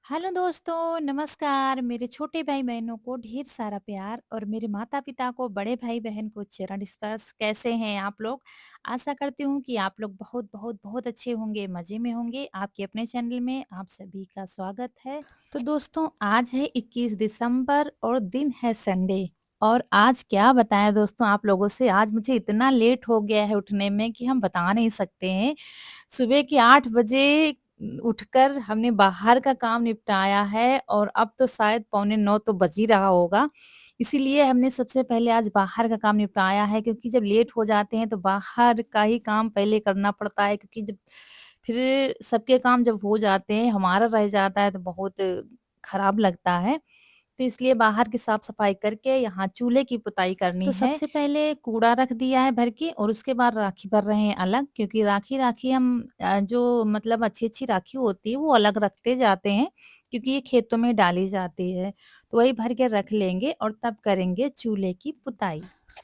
Hello दोस्तों, नमस्कार। मेरे छोटे भाई-बहनों को ढेर सारा प्यार और मेरे माता-पिता को, बड़े भाई-बहन को चरण स्पर्श। कैसे हैं आप लोग? आशा करती हूँ कि आप लोग बहुत, बहुत, बहुत अच्छे होंगे, मज़े में होंगे। आपके अपने चैनल में आप सभी का स्वागत है। तो दोस्तों, आज है 21 दिसंबर और दिन है संडे। और आज क्या बताएँ दोस्तों आप लोगों से, आज मुझे इतना लेट हो गया है उठने में कि हम बता नहीं सकते हैं। सुबह के 8 बजे उठकर हमने बाहर का काम निपटाया है और अब तो शायद पौने 9 तो बज ही रहा होगा। इसीलिए हमने सबसे पहले आज बाहर का काम निपटाया है, क्योंकि जब लेट हो जाते हैं तो बाहर का ही काम पहले करना पड़ता है, क्योंकि जब फिर सबके काम जब हो जाते हैं, हमारा रह जाता है तो बहुत खराब लगता है। तो इसलिए बाहर की साफ-सफाई करके यहाँ चूल्हे की पुताई करनी तो है। सबसे पहले कूड़ा रख दिया है भर के और उसके बाद राखी भर रहे हैं अलग, क्योंकि राखी-राखी हम जो मतलब अच्छी-अच्छी राखी होती है वो अलग रखते जाते हैं, क्योंकि ये खेतों में डाली जाती है। तो वही भर के रख लेंगे और तब करेंगे चूल्हे की पुताई।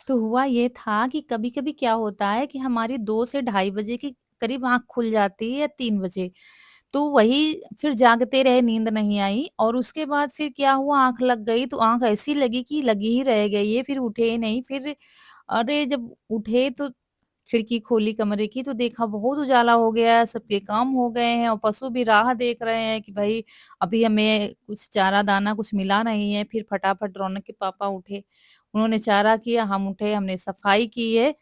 तो हुआ ये था कि कभी-कभी क्या होता है कि हमारी 2 से ढाई बजे के करीब आँख खुल जाती है या 3 बजे। तो वही फिर जागते रहे, नींद नहीं आई और उसके बाद फिर क्या हुआ, आँख लग गई तो आँख ऐसी लगी कि लगी ही रह गई है, फिर उठे ही नहीं। फिर अरे जब उठे तो खिड़की खोली कमरे की तो देखा बहुत उजाला हो गया है, सबके काम हो गए हैं और पशु भी राह देख रहे हैं कि भाई अभी हमें कुछ चारा दाना कुछ मिला नहीं है। फिर फटाफट रौनक के पापा उठे, उन्होंने चारा किया, हम उठे, हमने सफाई की है।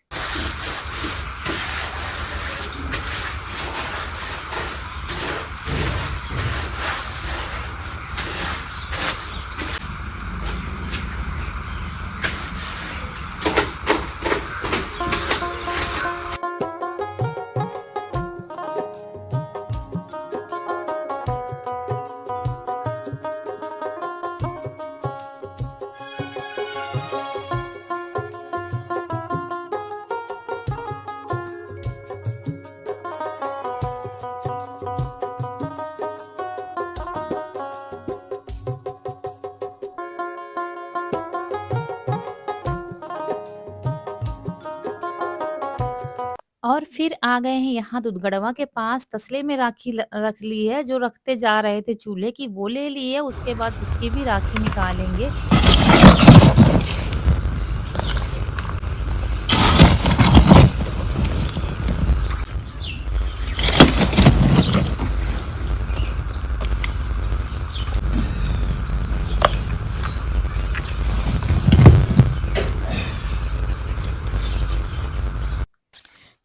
और फिर आ गए हैं यहाँ दुधगड़वा के पास, तसले में राखी रख ली है, जो रखते जा रहे थे चूल्हे की वो ले ली है, उसके बाद इसकी भी राखी निकालेंगे।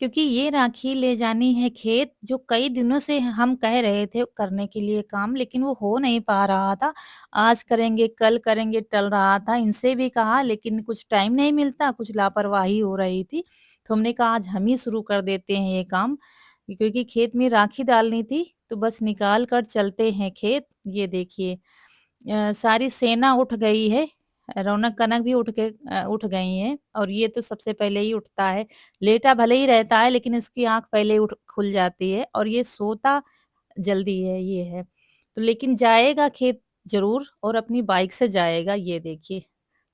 क्योंकि ये राखी ले जानी है खेत, जो कई दिनों से हम कह रहे थे करने के लिए काम, लेकिन वो हो नहीं पा रहा था। आज करेंगे, कल करेंगे टल रहा था। इनसे भी कहा लेकिन कुछ टाइम नहीं मिलता, कुछ लापरवाही हो रही थी। तो हमने कहा आज हम ही शुरू कर देते हैं ये काम, क्योंकि खेत में राखी डालनी थी, तो बस निकाल कर चलते हैं खेत। ये देखिए सारी सेना उठ गई है, रौनक-कनक भी उठ गई हैं और ये तो सबसे पहले ही उठता है। लेटा भले ही रहता है लेकिन इसकी आँख पहले उठ खुल जाती है और ये सोता जल्दी है, ये है। तो लेकिन जाएगा खेत ज़रूर और अपनी बाइक से जाएगा, ये देखिए।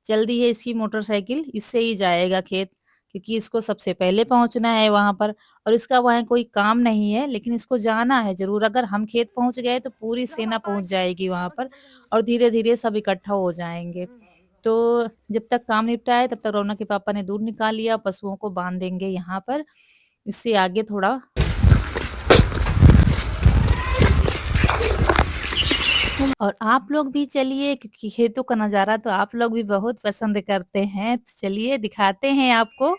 चल दी है इसकी मोटरसाइकिल, इससे ही जाएगा खेत, क्योंकि इसको सबसे पहले पहुँचना है वहाँ पर और इसका वहाँ कोई काम नहीं है, लेकिन इसको जाना है ज़रूर। अगर हम खेत पहुँच गए तो पूरी सेना पहुँच जाएगी वहाँ पर और धीरे-धीरे सब इकट्ठा हो जाएँगे। तो जब तक काम निपटा है तब तक रौनक के पापा ने दूध निकाल लिया, पशुओं को बाँध देंगे यहाँ पर। इससे आगे थोड़ा और आप लोग भी चलिए, क्योंकि खेतों का नज़ारा तो आप लोग भी बहुत पसंद करते हैं। तो चलिए दिखाते हैं आपको।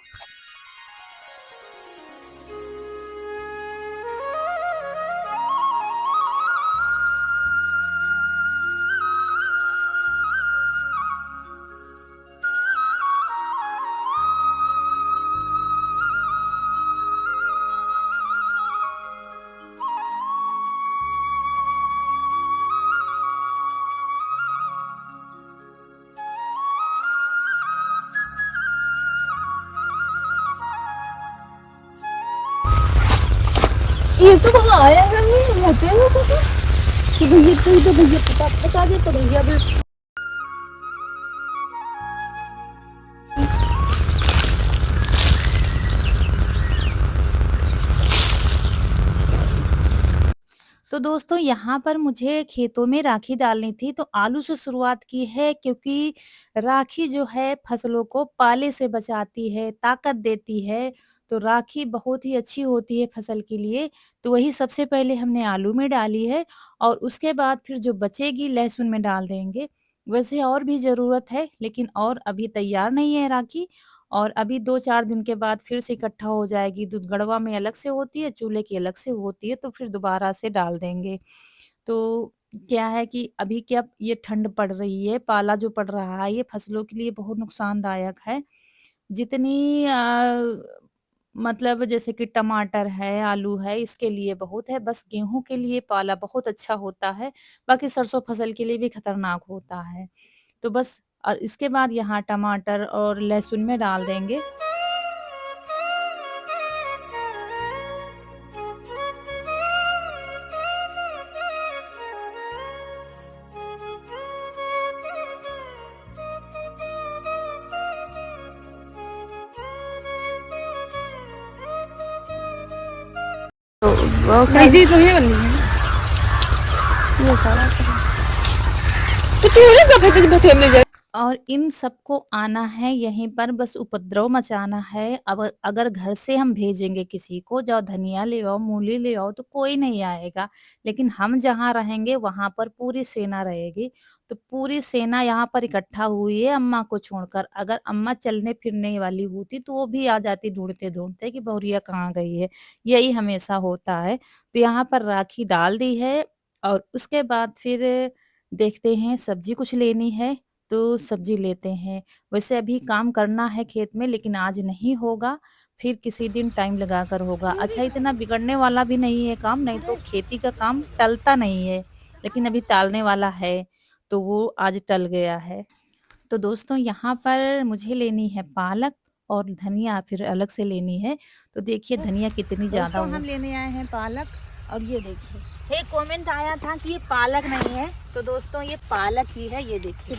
ये सब वहाँ आया है नहीं होते हैं वो तो भैया तो भैया बता दे तो भैया भी तो दोस्तों यहाँ पर मुझे खेतों में राखी डालनी थी तो आलू से शुरुआत की है क्योंकि राखी जो है फसलों को पाले से बचाती है, ताकत देती है, तो राखी बहुत ही अच्छी होती है फसल के लिए। तो वही सबसे पहले हमने आलू में डाली है और उसके बाद फिर जो बचेगी लहसुन में डाल देंगे। वैसे और भी ज़रूरत है लेकिन और अभी तैयार नहीं है राखी और अभी 2-4 दिन के बाद फिर से इकट्ठा हो जाएगी। दूध गड़वा में अलग से होती है, चूल्हे की अलग से होती है, तो फिर दोबारा से डाल देंगे। तो क्या है कि अभी क्या ये ठंड पड़ रही है, पाला जो पड़ रहा है, ये फसलों के लिए बहुत नुकसानदायक है। जितनी मतलब जैसे कि टमाटर है, आलू है, इसके लिए बहुत है, बस गेहूँ के लिए पाला बहुत अच्छा होता है, बाकी सरसों फसल के लिए भी खतरनाक होता है। तो बस इसके बाद यहाँ टमाटर और लहसुन में डाल देंगे। वो कैसी तो है वाली ये सारा तो क्यों का फटे बते में जाए। और इन सबको आना है यहीं पर बस उपद्रव मचाना है। अब अगर घर से हम भेजेंगे किसी को जाओ धनिया ले आओ, मूली ले आओ तो कोई नहीं आएगा। लेकिन हम जहाँ रहेंगे वहाँ पर पूरी सेना रहेगी। तो पूरी सेना यहाँ पर इकट्ठा हुई है अम्मा को छोड़कर। अगर अम्मा चलने-फिरने वाली होती तो वो भी आ जाती ढूँढते-ढूँढते कि बहुरिया कहाँ गई है। यही हमेशा होता है। तो यहाँ पर राखी डाल दी है और उसके बाद फिर देखते हैं सब्ज़ी कुछ लेनी है तो सब्ज़ी लेते हैं। वैसे अभी काम करना है खेत में लेकिन आज नहीं होगा, फिर किसी दिन टाइम लगाकर होगा। अच्छा इतना बिगड़ने वाला भी नहीं है काम, नहीं तो खेती का काम टलता नहीं है, लेकिन अभी टालने वाला है, तो वो आज टल गया है। तो दोस्तों यहाँ पर मुझे लेनी है पालक और धनिया फिर अलग से लेनी है। तो देखिए धनिया कितनी ज़्यादा दोस्तों वो हम लेने आए हैं पालक और ये देखिए एक कमेंट आया था कि ये पालक नहीं है तो दोस्तों ये पालक ही है। ये देखिए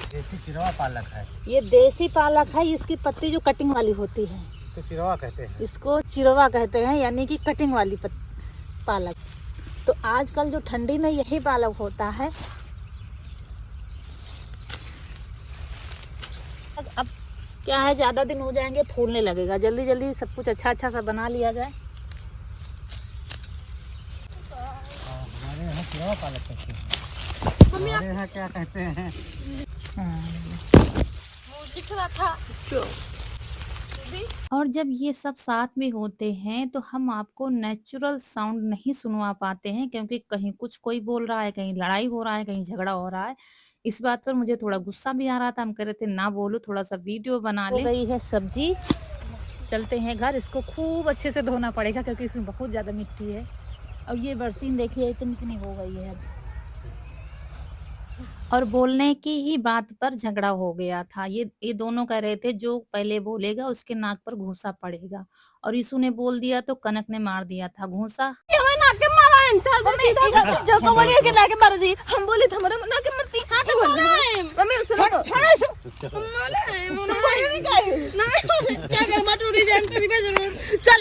देसी चिरवा पालक है। ये देसी पालक है। इसकी पत्ती जो कटिंग वाली होती है इसको चिरवा कहते हैं। इसको चिरवा कहते हैं यानी कि कटिंग वाली पालक। तो आजकल जो ठंडी में यही पालक होता है। अब क्या है ज़्यादा दिन हो जाएंगे फूलने लगेगा। जल्दी जल्दी सब कुछ अच्छा अच्छा सा बना लिया जाए। हमारे यहाँ चिरवा पालक कहते हैं। हमारे यहाँ क्या कहते हैं? दिख रहा था और जब ये सब साथ में होते हैं तो हम आपको नेचुरल साउंड नहीं सुनवा पाते हैं क्योंकि कहीं कुछ कोई बोल रहा है, कहीं लड़ाई हो रहा है, कहीं झगड़ा हो रहा है। इस बात पर मुझे थोड़ा गुस्सा भी आ रहा था। हम कह रहे थे ना बोलो, थोड़ा-सा वीडियो बना हो लें। गई है सब्जी। चलते हैं घर। इसको खूब अच्छे से धोना पड़ेगा क्योंकि इसमें बहुत ज़्यादा मिट्टी है। और ये बरसीन देखिए इतनी इतनी हो गई है अब। और बोलने की ही बात पर झगड़ा हो गया था। ये दोनों कह रहे थे जो पहले बोलेगा उसके नाक पर घूंसा पड़ेगा और यीशु ने बोल दिया तो कनक ने मार दिया था घूंसा। हमें नाके मारा है चल दे सीधा कर जो को बोलिए कि नाके मार दी। हम बोले थे हमारे नाके मारती। हां तो बोले मम्मी सुनो तो छोड़ ऐसे बोले नहीं गए नहीं क्या कर मटूरी जान तेरी पे जरूर चल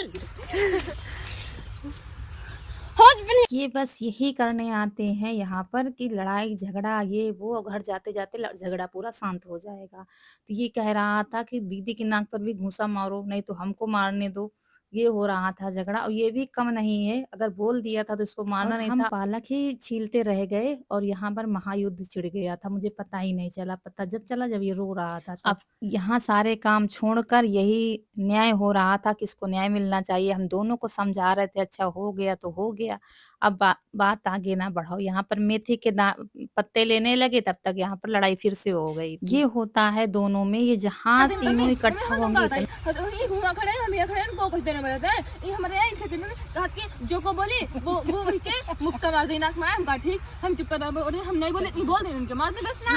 होज बनी। ये बस यही करने आते हैं यहाँ पर कि लड़ाई झगड़ा ये वो घर जाते-जाते झगड़ा पूरा शांत हो जाएगा। तो ये कह रहा था कि दीदी की नाक पर भी घूंसा मारो नहीं तो हमको मारने दो। ये हो रहा था झगड़ा और ये भी कम नहीं है, अगर बोल दिया था तो इसको मारना और नहीं हम था। पालक ही छीलते रह गए और यहाँ पर महायुद्ध छिड़ गया था। मुझे पता ही नहीं चला, पता जब चला जब ये रो रहा था तब। अब यहाँ सारे काम छोड़कर यही न्याय हो रहा था कि इसको न्याय मिलना चाहिए। हम दोनों को समझा रहे थे अच्छा हो गया तो हो गया। अब बात आगे ना बढ़ाओ। यहाँ पर मेथी के पत्ते लेने लगे तब तक यहाँ पर लड़ाई फिर से हो गई थी। ये होता है दोनों में, ये जहाँ तीनों इकट्ठा होंगे इतना ये हुआ खड़े हम ये खड़े को कुछ देने वाले थे। ये हमारे ऐसे दिन कहा कि जो को बोली वो वही के मुक्का मार देना मैं हम कहा ठीक हम चुप कर और हम नहीं बोले नहीं बोल देना उनके मार दे बस ना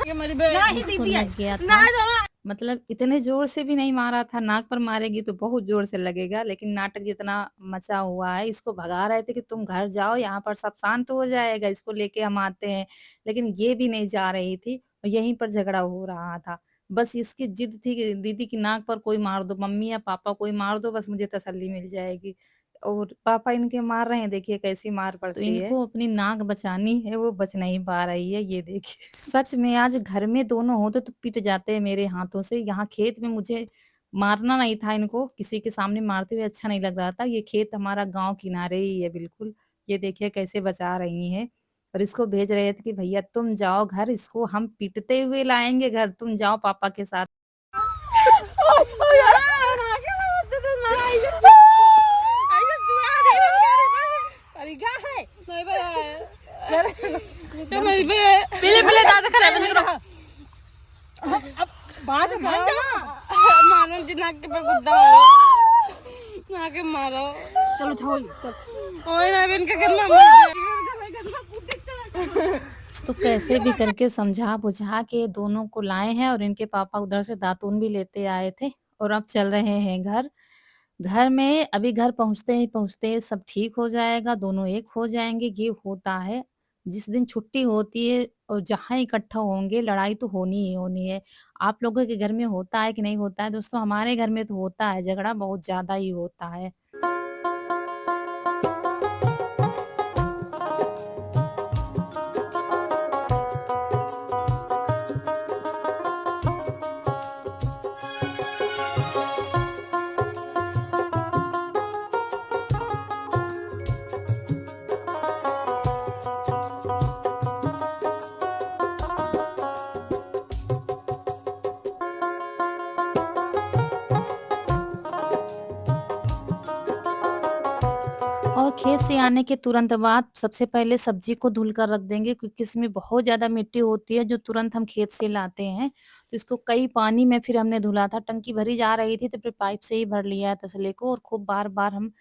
ये मेरी नहीं इसको दीदी लग गया ना था। मतलब इतने ज़ोर से भी नहीं मारा था, नाक पर मारेगी तो बहुत ज़ोर से लगेगा, लेकिन नाटक जितना मचा हुआ है, इसको भगा रहे थे कि तुम घर जाओ, यहाँ पर सब शांत हो जाएगा, इसको लेके हम आते हैं। लेकिन ये भी नहीं जा रही थी और यहीं पर झगड़ा हो रहा था। बस इसकी जिद थी कि दीदी की नाक पर कोई मार दो, मम्मी या पापा कोई मार दो, बस मुझे तसल्ली मिल जाएगी। और पापा इनके मार रहे हैं, देखिए कैसी मार पड़ती है। इनको अपनी नाक बचानी है, वो बच नहीं पा रही है, ये देखिए। सच में आज घर में दोनों होते तो पिट जाते हैं मेरे हाथों से। यहाँ खेत में मुझे मारना नहीं था इनको, किसी के सामने मारते हुए अच्छा नहीं लग रहा था। ये खेत हमारा गाँव किनारे ही है बिल्कुल। ये देखिए कैसे बचा रही हैं और इसको भेज रहे थे कि भैया तुम जाओ घर, इसको हम पीटते हुए लाएँगे घर, तुम जाओ पापा के साथ। पीले दांत खराब है बाद में मानो जी नाक पे गुद्दा मारो नाके मारो चलो छोड़ ओए ना इनका करना तो कैसे भी करके समझा बुझा के दोनों को लाए हैं और इनके पापा उधर से दातून भी लेते आए थे और अब चल रहे हैं घर। घर में अभी घर पहुँचते ही पहुँचते सब ठीक हो जाएगा, दोनों एक हो जाएँगे, ये होता है। जिस दिन छुट्टी होती है और जहाँ इकट्ठा होंगे लड़ाई तो होनी ही होनी है। आप लोगों के घर में होता है कि नहीं होता है? दोस्तों हमारे घर में तो होता है, झगड़ा बहुत ज़्यादा ही होता है। और खेत से आने के तुरंत बाद सबसे पहले सब्जी को धुल कर रख देंगे क्योंकि इसमें बहुत ज़्यादा मिट्टी होती है जो तुरंत हम खेत से लाते हैं। तो इसको कई पानी में फिर हमने धुला था, टंकी भरी जा रही थी तो फिर पाइप से ही भर लिया है तसले को और खूब बार-बार हम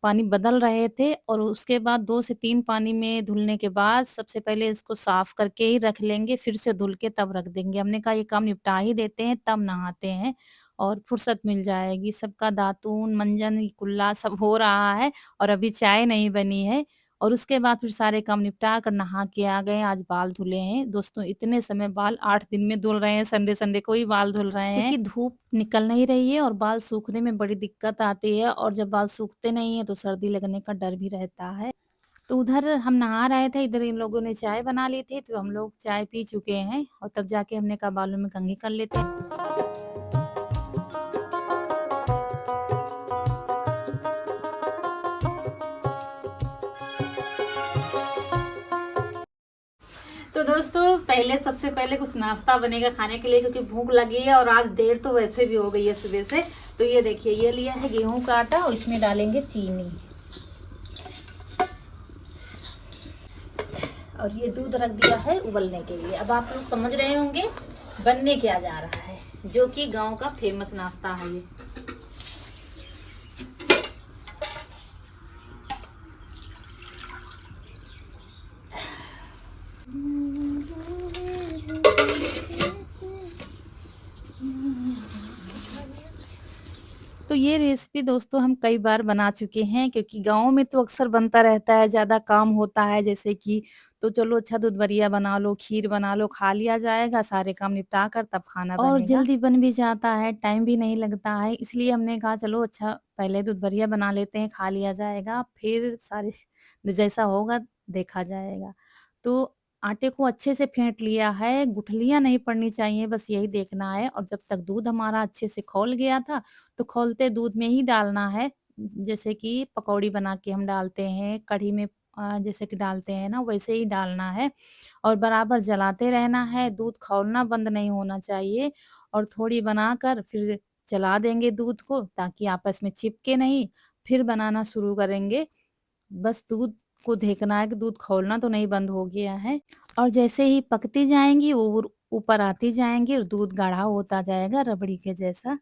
पानी बदल रहे थे और उसके बाद 2 से 3 पानी में धुलने के बाद सबसे पहले इसको साफ करके ही रख लेंगे, फिर से धुल के तब रख देंगे। हमने कहा ये काम निपटा ही देते हैं तब नहाते हैं और फुर्सत मिल जाएगी। सबका दातून, मंजन, कुल्ला सब हो रहा है और अभी चाय नहीं बनी है और उसके बाद फिर सारे काम निपटा कर नहा के आ गए। आज बाल धुले हैं। दोस्तों इतने समय बाल 8 दिन में धुल रहे हैं, संडे-संडे को ही बाल धुल रहे हैं। क्योंकि धूप निकल नहीं रही है और बाल सूखने में बड़ी दिक्कत आती है और जब बाल सूखते नहीं है तो सर्दी लगने का डर भी रहता है। तो उधर हम नहा रहे थे, इधर इन लोगों ने चाय बना ली थी तो हम लोग चाय पी चुके हैं और तब जाके हमने कहा बालों में कंघी कर लेते हैं। तो दोस्तों पहले सबसे पहले कुछ नाश्ता बनेगा खाने के लिए क्योंकि भूख लगी है और आज देर तो वैसे भी हो गई है सुबह से। तो ये देखिए ये लिया है गेहूं का आटा और इसमें डालेंगे चीनी और ये दूध रख दिया है उबलने के लिए। अब आप लोग समझ रहे होंगे बनने क्या जा रहा है, जो कि गांव का फेमस नाश्ता है ये। तो ये रेसिपी दोस्तों हम कई बार बना चुके हैं क्योंकि गाँव में तो अक्सर बनता रहता है, ज़्यादा काम होता है जैसे कि तो चलो अच्छा दूध बरिया बना लो, खीर बना लो, खा लिया जाएगा, सारे काम निपटा कर तब खाना बनेगा। और जल्दी बन भी जाता है, टाइम भी नहीं लगता है, इसलिए हमने कहा चलो अच्छा पहले दूध बरिया बना लेते हैं, खा लिया जाएगा, फिर सारे जैसा होगा देखा जाएगा। तो आटे को अच्छे से फेंट लिया है, गुठलियाँ नहीं पड़नी चाहिए बस यही देखना है और जब तक दूध हमारा अच्छे से खौल गया था, तो खौलते दूध में ही डालना है। जैसे कि पकौड़ी बना के हम डालते हैं, कढ़ी में जैसे कि डालते हैं ना वैसे ही डालना है और बराबर जलाते रहना है, दूध खौलना बंद नहीं होना चाहिए और थोड़ी बनाकर फिर चला देंगे दूध को ताकि आपस में चिपके नहीं, फिर बनाना शुरू करेंगे। बस दूध को देखना है कि दूध खौलना तो नहीं बंद हो गया है और जैसे ही पकती जाएँगी और ऊपर आती जाएँगी और दूध गाढ़ा होता जाएगा रबड़ी के जैसा।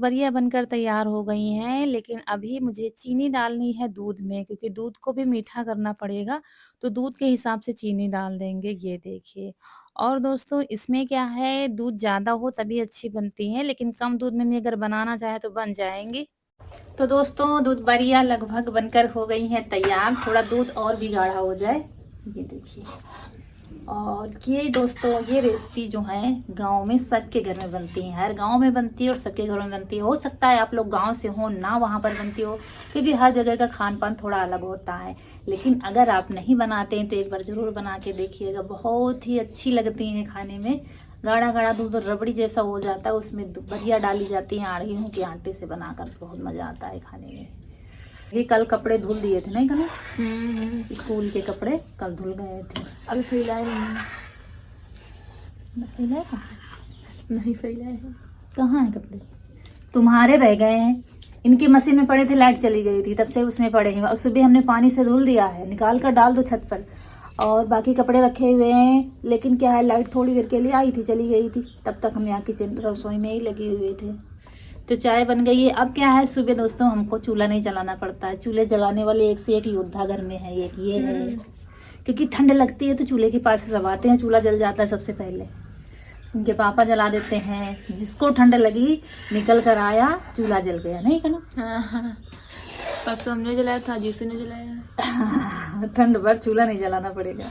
बढ़िया बनकर तैयार हो गई हैं, लेकिन अभी मुझे चीनी डालनी है दूध में, क्योंकि दूध को भी मीठा करना पड़ेगा, तो दूध के हिसाब से चीनी डाल देंगे, ये देखिए। और दोस्तों इसमें क्या है, दूध ज़्यादा हो तभी अच्छी बनती हैं, लेकिन कम दूध में भी अगर बनाना चाहे तो बन जाएँगी। तो दोस्तों दूध बढ़िया लगभग बनकर हो गई हैं तैयार, थोड़ा दूध और भी गाढ़ा हो जाए, ये देखिए। और ये दोस्तों ये रेसिपी जो है गांव में सबके घर में बनती है, हर गांव में बनती है और सबके घरों में बनती है। हो सकता है आप लोग गांव से हो ना वहां पर बनती हो, क्योंकि हर जगह का खान पान थोड़ा अलग होता है। लेकिन अगर आप नहीं बनाते हैं तो एक बार ज़रूर बना के देखिएगा, बहुत ही अच्छी लगती हैं खाने में। गाढ़ा गाढ़ा दूध रबड़ी जैसा हो जाता है, उसमें बढ़िया डाली जाती है गेहूं के आटे से बनाकर, बहुत मज़ा आता है खाने में। ये कल कपड़े धुल दिए थे नहीं कना, स्कूल के कपड़े कल धुल गए थे। अभी फैलाए नहीं, फैलाए कहाँ? नहीं फैलाए हैं। कहाँ है कपड़े? तुम्हारे रह गए हैं, इनकी मशीन में पड़े थे, लाइट चली गई थी तब से उसमें पड़े हैं। और सुबह हमने पानी से धुल दिया है, निकाल कर डाल दो छत पर। और बाकी कपड़े रखे हुए हैं, लेकिन क्या है लाइट थोड़ी देर के लिए आई थी, चली गई थी, तब तक हम यहाँ किचन रसोई में ही लगे हुए थे। तो चाय बन गई है। अब क्या है, सुबह दोस्तों हमको चूल्हा नहीं जलाना पड़ता है। चूल्हे जलाने वाले एक से एक योद्धा घर में है, एक ये है, क्योंकि ठंड लगती है तो चूल्हे के पास सब आते हैं, चूल्हा जल जाता है सबसे पहले। उनके पापा जला देते हैं, जिसको ठंड लगी निकल कर आया, चूल्हा जल गया नहीं कना। हाँ, परसों हमने जलाया था, जीसू ने जलाया। ठंड भर चूल्हा नहीं जलाना पड़ेगा।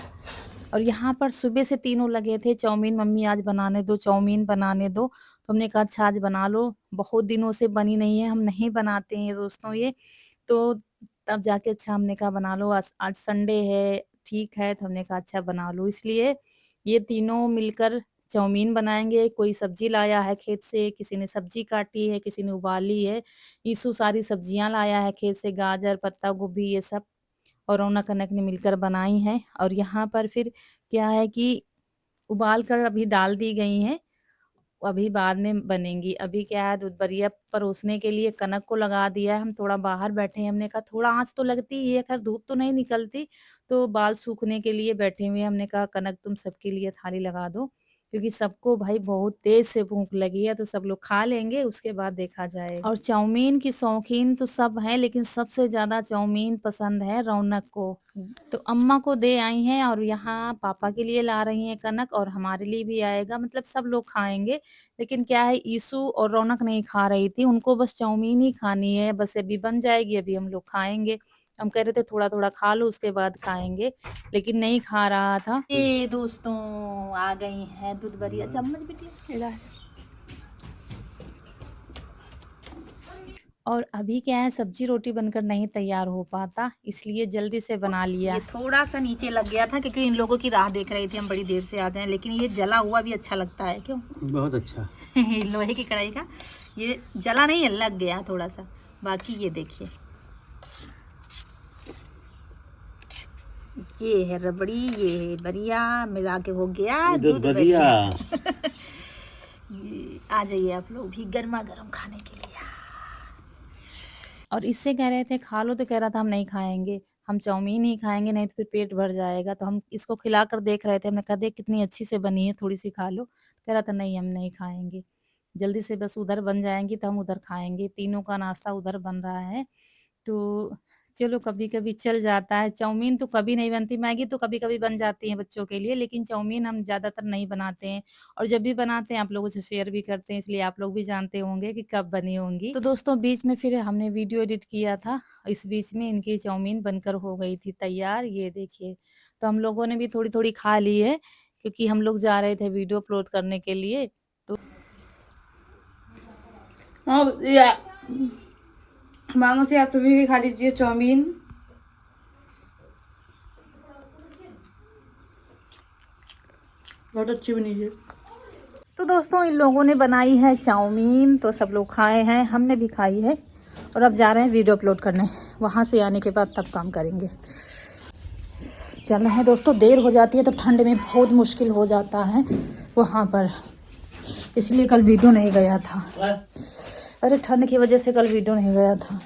और यहाँ पर सुबह से तीनों लगे थे, चाउमीन मम्मी आज बनाने दो, चाउमीन बनाने दो। तो हमने कहा अच्छा आज बना लो, बहुत दिनों से बनी नहीं है, हम नहीं बनाते हैं दोस्तों ये, तो तब जाके अच्छा हमने कहा बना लो, आज संडे है, ठीक है, तो हमने कहा अच्छा बना लो। इसलिए ये तीनों मिलकर चाउमीन बनाएंगे। कोई सब्जी लाया है खेत से, किसी ने सब्जी काटी है, किसी ने उबाली है। ईसु सारी सब्जियां लाया है खेत से, गाजर, पत्ता गोभी, ये सब, और रौनक कनक ने मिलकर बनाई हैं। और यहाँ पर फिर क्या है कि उबाल कर अभी डाल दी गई हैं, अभी बाद में बनेंगी। अभी क्या है दूध बढ़िया परोसने के लिए कनक को लगा दिया है, हम थोड़ा बाहर बैठे हैं, हमने कहा थोड़ा आँच तो लगती ही है, खैर धूप तो नहीं निकलती, तो बाल सूखने के लिए बैठे हुए हैं। हमने कहा कनक तुम सबके लिए थाली लगा दो, क्योंकि सबको भाई बहुत तेज से भूख लगी है, तो सब लोग खा लेंगे, उसके बाद देखा जाएगा। और चाउमीन की शौकीन तो सब हैं, लेकिन सबसे ज्यादा चाउमीन पसंद है रौनक को, तो अम्मा को दे आई हैं, और यहाँ पापा के लिए ला रही हैं कनक, और हमारे लिए भी आएगा, मतलब सब लोग खाएंगे। लेकिन क्या है ईसु और रौनक नहीं खा रही थी, उनको बस चाउमीन ही खानी है, बस अभी बन जाएगी, अभी हम लोग खाएंगे। हम कह रहे थे थोड़ा थोड़ा खा लो उसके बाद खाएंगे, लेकिन नहीं खा रहा था। ये दोस्तों आ गई है दूध बढ़िया, चम्मच बिटिया। और अभी क्या है सब्जी रोटी बनकर नहीं तैयार हो पाता, इसलिए जल्दी से बना लिया। ये थोड़ा सा नीचे लग गया था, क्योंकि इन लोगों की राह देख रहे थे हम बड़ी देर से आ जाएं, लेकिन ये जला हुआ भी अच्छा लगता है, क्यों? बहुत अच्छा। लोहे की कढ़ाई का ये जला नहीं है, लग गया थोड़ा सा। बाकी ये देखिए, ये है रबड़ी, ये है बढ़िया, मिला के हो गया दूध बढ़िया। आ जाइए आप लोग भी गर्मा गर्म खाने के लिए। और इससे कह रहे थे खा लो, तो कह रहा था हम नहीं खाएंगे, हम चाउमीन ही खाएंगे, नहीं तो फिर पेट भर जाएगा। तो हम इसको खिला कर देख रहे थे, हमने कहा देख कितनी अच्छी से बनी है, थोड़ी सी खा लो। कह रहा था नहीं हम नहीं खाएंगे, जल्दी से बस उधर बन जाएंगी तो हम उधर खाएंगे। तीनों का नाश्ता उधर बन रहा है, तो चलो कभी कभी चल जाता है। चाउमीन तो कभी नहीं बनती, मैगी तो कभी कभी बन जाती है बच्चों के लिए, लेकिन चाउमीन हम ज़्यादातर नहीं बनाते हैं, और जब भी बनाते हैं आप लोगों से शेयर भी करते हैं, इसलिए आप लोग भी जानते होंगे कि कब बनी होंगी। तो दोस्तों बीच में फिर हमने वीडियो एडिट किया था, इस बीच में इनकी चाउमीन बनकर हो गई थी तैयार, ये देखिए। तो हम लोगों ने भी थोड़ी थोड़ी खा ली है, क्योंकि हम लोग जा रहे थे वीडियो अपलोड करने के लिए। तो मामा से आप सभी भी खा लीजिए चाउमीन। बहुत अच्छी बनी है। तो दोस्तों इन लोगों ने बनाई है चाउमीन, तो सब लोग खाए हैं, हमने भी खाई है, और अब जा रहे हैं वीडियो अपलोड करने। वहाँ से आने के बाद तब काम करेंगे। चल रहे हैं दोस्तों, देर हो जाती है तो ठंड में बहुत मुश्किल हो जाता है वहाँ पर, इसलिए कल वीडियो नहीं गया था। अरे ठंड की वजह से कल वीडियो नहीं गया था,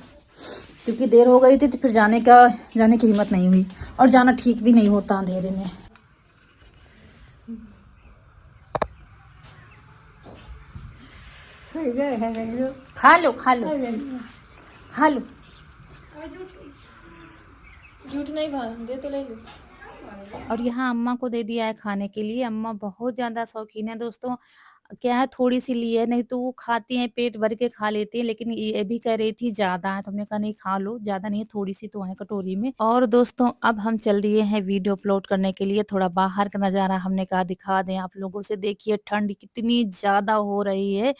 क्योंकि देर हो गई थी, तो फिर जाने की हिम्मत नहीं हुई, और जाना ठीक भी नहीं होता अंधेरे में। खा लो खा लो खा लो। झूठ नहीं भा दे तो ले लो। और यहाँ अम्मा को दे दिया है खाने के लिए। अम्मा बहुत ज़्यादा शौकीन है दोस्तों। क्या है थोड़ी-सी ली है, नहीं तो वो खाती हैं, पेट भर के खा लेती हैं, लेकिन ये भी कह रही थी ज़्यादा है, तो हमने कहा नहीं खा लो, ज़्यादा नहीं है, थोड़ी-सी तो है कटोरी में। और दोस्तों अब हम चल दिए हैं वीडियो अपलोड करने के लिए, थोड़ा बाहर का नज़ारा हमने कहा दिखा दें आप लोगों से। देखिए ठंड कितनी ज़्यादा हो रही है।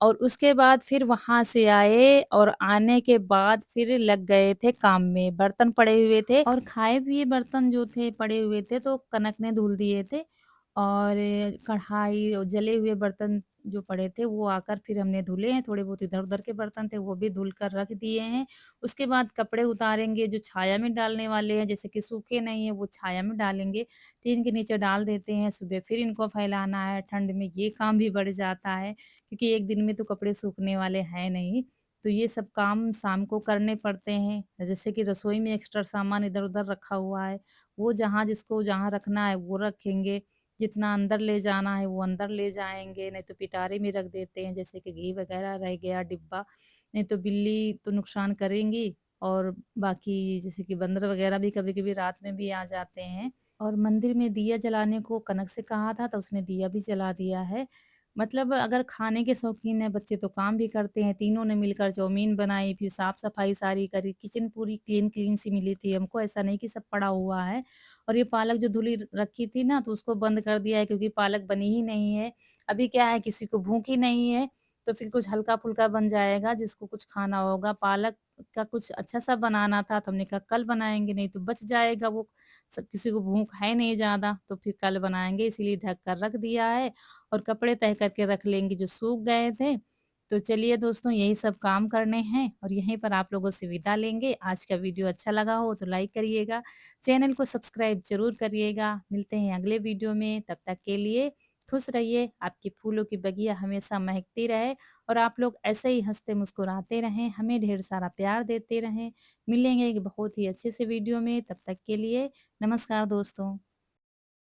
और उसके बाद फिर वहाँ से आए और आने के बाद फिर लग गए थे काम में। बर्तन पड़े हुए थे और खाए-पिए बर्तन जो थे पड़े हुए थे तो कनक ने धुल दिए थे और कढ़ाई और जले हुए बर्तन जो पड़े थे वो आकर फिर हमने धुले हैं। थोड़े बहुत इधर-उधर के बर्तन थे वो भी धुल कर रख दिए हैं। उसके बाद कपड़े उतारेंगे जो छाया में डालने वाले हैं, जैसे कि सूखे नहीं है वो छाया में डालेंगे। टीन के नीचे डाल देते हैं, सुबह फिर इनको फैलाना है। ठंड में ये काम भी बढ़ जाता है। क्योंकि एक दिन में तो कपड़े सूखने वाले हैं नहीं, तो ये सब काम शाम को करने पड़ते हैं। जैसे कि रसोई में एक्स्ट्रा सामान इधर-उधर रखा हुआ है, वो जहाँ जिसको जहाँ रखना है वो रखेंगे, जितना अंदर ले जाना है वो अंदर ले जाएँगे, नहीं तो पिटारे में रख देते हैं, जैसे कि घी वगैरह रह गया डिब्बा, नहीं तो बिल्ली तो नुकसान करेंगी और बाकी जैसे कि बंदर वगैरह भी कभी-कभी रात में भी आ जाते हैं। और मंदिर में दिया जलाने को कनक से कहा था, तो उसने दिया भी जला दिया है। मतलब अगर खाने के शौकीन हैं बच्चे तो काम भी करते हैं, तीनों ने मिलकर चाउमीन बनाई, फिर साफ-सफाई सारी करी, किचन पूरी क्लीन-क्लीन सी मिली थी हमको, ऐसा नहीं कि सब पड़ा हुआ है। और ये पालक जो धुली रखी थी ना, तो उसको बंद कर दिया है क्योंकि पालक बनी ही नहीं है। अभी क्या है किसी को भूख ही नहीं है, तो फिर कुछ हल्का-फुल्का बन जाएगा जिसको कुछ खाना होगा। पालक का कुछ अच्छा-सा बनाना था, तो हमने कहा कल बनाएँगे, नहीं तो बच जाएगा वो, किसी को भूख है नहीं ज़्यादा, तो फिर कल बनाएँगे इसीलिए ढक कर रख दिया है। और कपड़े तह करके रख लेंगे जो सूख गए थे। तो चलिए दोस्तों यही सब काम करने हैं और यहीं पर आप लोगों से विदा लेंगे। आज का वीडियो अच्छा लगा हो तो लाइक करिएगा, चैनल को सब्सक्राइब ज़रूर करिएगा। मिलते हैं अगले वीडियो में, तब तक के लिए खुश रहिए, आपकी फूलों की बगिया हमेशा महकती रहे और आप लोग ऐसे ही हँसते मुस्कुराते रहें, हमें ढेर सारा प्यार देते रहें। मिलेंगे एक बहुत ही अच्छे से वीडियो में, तब तक के लिए नमस्कार दोस्तों।